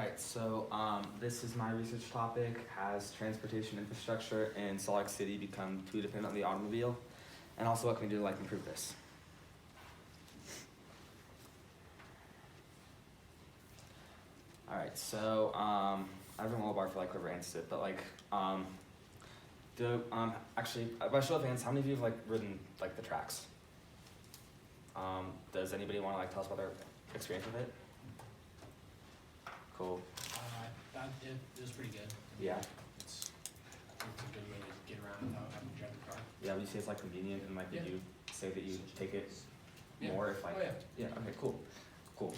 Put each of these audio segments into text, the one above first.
Alright, so this is my research topic. Has transportation infrastructure in Salt Lake City become too dependent on the automobile? And also what can we do to improve this? Alright, so I have a mobile bar for whoever answers it, but actually, by show of hands, how many of you have ridden the tracks? Does anybody want to tell us about their experience with it? Cool. It was pretty good. Yeah. It's a good way to get around without having to drive the car. Yeah, would you say it's convenient and Yeah. would you say that you take it Yeah. more if Oh, yeah. okay, cool.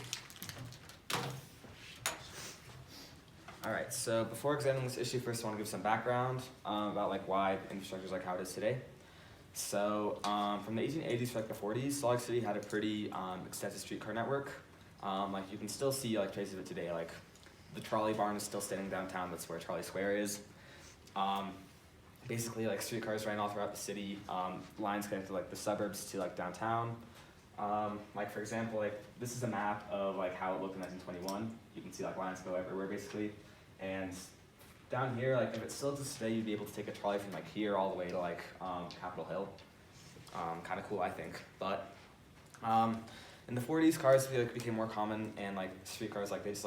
Alright, so before examining this issue, first I want to give some background about why infrastructure is how it is today. So from the 1880s to the 40s, Salt Lake City had a pretty extensive streetcar network. You can still see traces of it today. The trolley barn is still standing downtown. That's where Trolley Square is. Basically, streetcars ran all throughout the city. Lines connected the suburbs to downtown. For example, this is a map of how it looked in 1921. You can see lines go everywhere basically. And down here, if it still exists today, you'd be able to take a trolley from here all the way to Capitol Hill. Kind of cool, I think. But in the 40s, cars became more common, and streetcars they just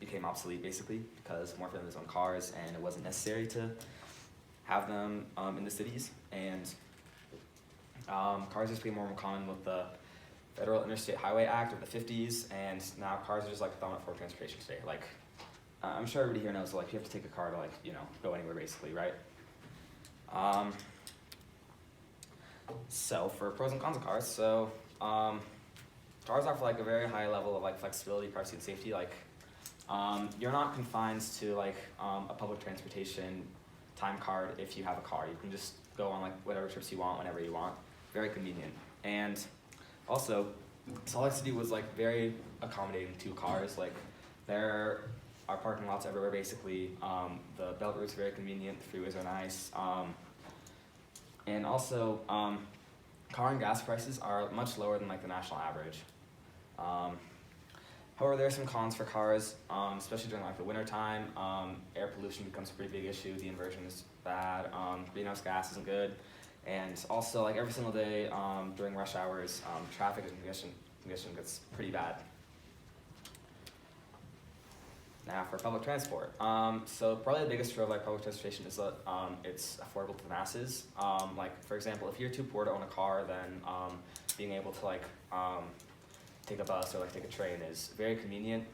became obsolete basically because more families owned cars, and it wasn't necessary to have them in the cities. And cars just became more common with the Federal Interstate Highway Act of the 50s, and now cars are just the dominant form of transportation today. I'm sure everybody here knows you have to take a car to go anywhere basically, right? So for pros and cons of cars, so cars offer a very high level of flexibility, privacy, and safety. You're not confined to a public transportation time card if you have a car. You can just go on whatever trips you want whenever you want. Very convenient. And also, Salt Lake City was very accommodating to cars. There are parking lots everywhere basically. The belt route's very convenient. The freeways are nice. And also, car and gas prices are much lower than the national average. However, there are some cons for cars, especially during the winter time. Air pollution becomes a pretty big issue. The inversion is bad. Greenhouse gas isn't good. And also, every single day during rush hours, traffic and congestion gets pretty bad. Now for public transport. So probably the biggest draw of public transportation is that it's affordable to the masses. For example, if you're too poor to own a car, then being able to take a bus or take a train is very convenient.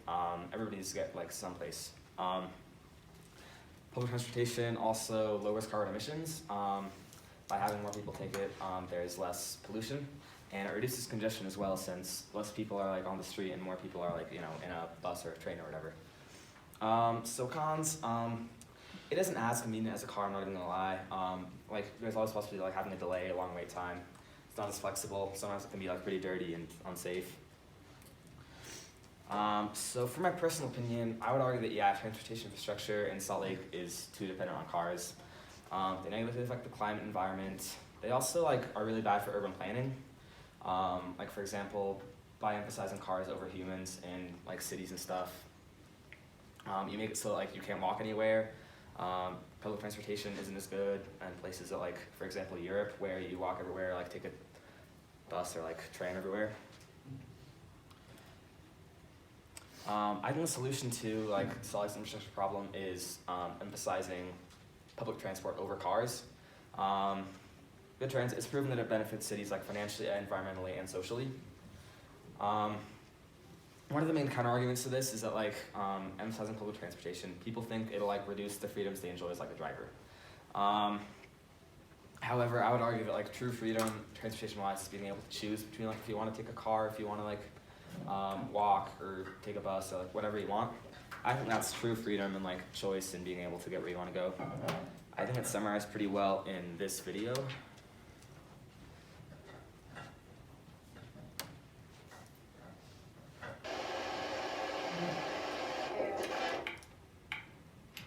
Everybody needs to get someplace. Public transportation also lowers carbon emissions. By having more people take it, there's less pollution, and it reduces congestion as well, since less people are on the street and more people are in a bus or a train or whatever. So cons, it isn't as convenient as a car, I'm not even gonna lie. There's always possibly having a delay, a long wait time. It's not as flexible. Sometimes it can be pretty dirty and unsafe. So for my personal opinion, I would argue that transportation infrastructure in Salt Lake is too dependent on cars. They negatively affect the climate and environment. They also are really bad for urban planning. For example, by emphasizing cars over humans in cities and stuff, you make it so you can't walk anywhere. Public transportation isn't as good in places that for example Europe, where you walk everywhere, take a bus or train everywhere. I think the solution to Salt Lake's infrastructure problem is emphasizing public transport over cars. Good transit, it's proven that it benefits cities financially, environmentally, and socially. One of the main counter-arguments to this is that emphasizing public transportation, people think it'll reduce the freedoms they enjoy as a driver. However, I would argue that true freedom, transportation-wise, is being able to choose between if you want to take a car, if you want to walk or take a bus or whatever you want. I think that's true freedom and choice and being able to get where you want to go. I think it's summarized pretty well in this video.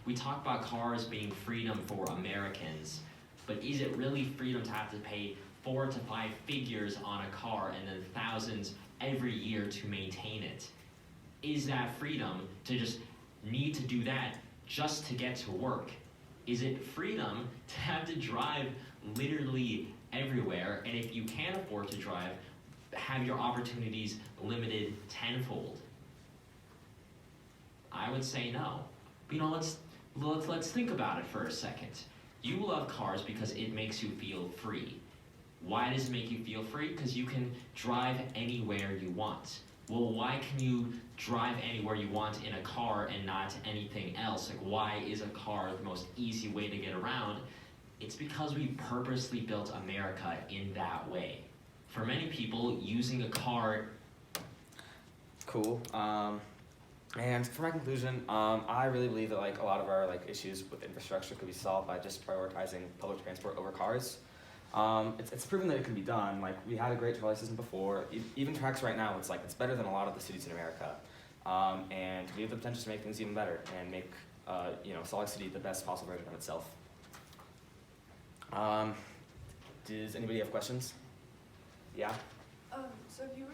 We talk about cars being freedom for Americans, but is it really freedom to have to pay 4 to 5 figures on a car and then thousands every year to maintain it? Is that freedom to just need to do that just to get to work? Is it freedom to have to drive literally everywhere, and if you can't afford to drive, have your opportunities limited tenfold? I would say no. But, you know, let's think about it for a second. You love cars because it makes you feel free. Why does it make you feel free? Because you can drive anywhere you want. Well, why can you drive anywhere you want in a car and not anything else? Like, why is a car the most easy way to get around? It's because we purposely built America in that way. For many people, using a car... Cool. And for my conclusion, I really believe that like a lot of our like issues with infrastructure could be solved by just prioritizing public transport over cars. It's proven that it can be done. Like we had a great trolley system before. Even tracks right now, it's better than a lot of the cities in America. And we have the potential to make things even better and make Salt Lake City the best possible version of itself. Does anybody have questions? Yeah. So if you were